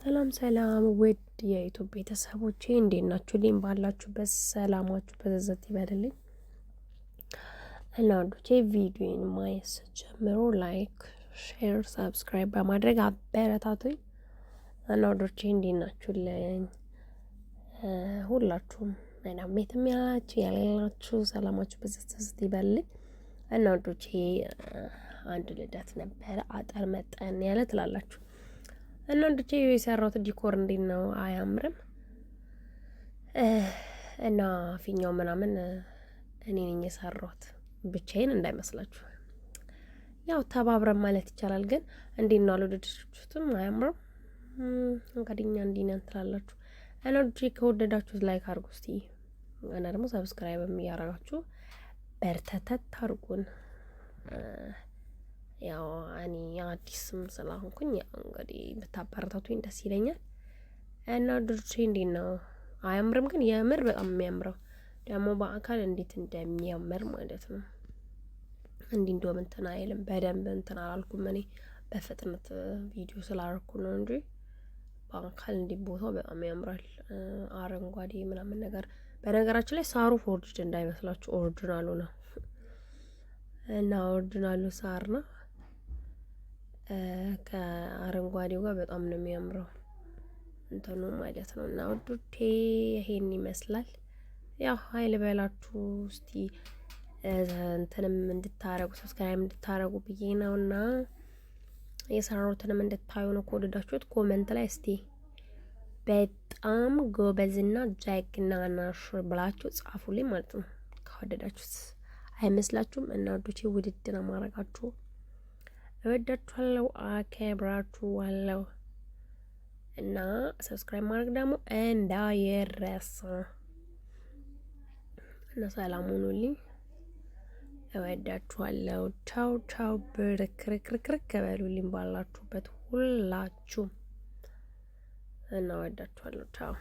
ሰላም ሰላም ውድ የዩቲዩብ ቤተሰቦቼ እንዴት ናችሁ? ልኝ ባላችሁበት ሰላማችሁ በዘዘት ይበልልኝ። እና ወዶቼ ቪዲዮን ማየት ጀምሮ ላይክ፣ ሼር፣ ሰብስክራይብ በማድረግ አበረታቱኝ። እና ወዶቼ እንዴት ናችሁልኝ? ሁላችሁም እናም ቤትም ያላችሁ ያሌላችሁ ሰላማችሁ በዘዘት ይበልልኝ። እና ወዶቼ አንድ ልደት ነበረ አጠር መጠን ያለ ትላላችሁ እና እንድቼ የሰራሁት ዲኮር እንዴት ነው? አያምርም? እና ፊኛው ምናምን እኔ ነኝ የሰራሁት ብቻዬን እንዳይመስላችሁ። ያው ተባብረን ማለት ይቻላል። ግን እንዴት ነው አልወደዳችሁትም? አያምርም? እንግዲህ እንዲህ ነን ትላላችሁ። እና እንድቼ ከወደዳችሁት ላይክ አድርጉ እስቲ እና ደግሞ ሰብስክራይብም እያደረጋችሁ በርተተት አድርጉን። ያው እኔ አዲስም ስላልሆንኩኝ ያው እንግዲህ ብታበረታቱኝ ደስ ይለኛል። እና ድርቼ እንዴት ነው? አያምርም? ግን የምር በጣም የሚያምረው ደግሞ በአካል እንዴት እንደሚያምር ማለት ነው። እንዲህ እንደውም እንትን አይልም በደንብ እንትን አላልኩም እኔ በፍጥነት ቪዲዮ ስላደረኩ ነው እንጂ በአካል እንዲህ ቦታው በጣም ያምራል። አረንጓዴ ምናምን ነገር በነገራችን ላይ ሳሩ ፎርጅድ እንዳይመስላችሁ ኦሪጂናሉ ነው እና ኦሪጂናሉ ሳር ነው። ከአረንጓዴው ጋር በጣም ነው የሚያምረው እንትኑ ማለት ነው። እና ውዶቼ ይሄን ይመስላል። ያው ሀይል በላችሁ እስቲ እንትንም እንድታረጉ ሰብስክራይብ እንድታረጉ ብዬ ነውና የሰራሁትንም እንድታዩ ነው። ከወደዳችሁት ኮሜንት ላይ እስቲ በጣም ጎበዝና ጀግና ነሽ ብላችሁ ጻፉልኝ ማለት ነው። ከወደዳችሁት አይመስላችሁም? እና ወዶቼ ውድድ ነው ማረጋችሁ። እወዳችኋለሁ፣ አከብራችኋለሁ። እና ሰብስክራይብ ማድረግ ደግሞ እንዳይረሳ። እና ሰላም ሁኑልኝ። እወዳችኋለሁ። ቻው ቻው። ብርክርክርክርክ በሉልኝ ባላችሁበት ሁላችሁም እና እወዳችኋለሁ። ቻው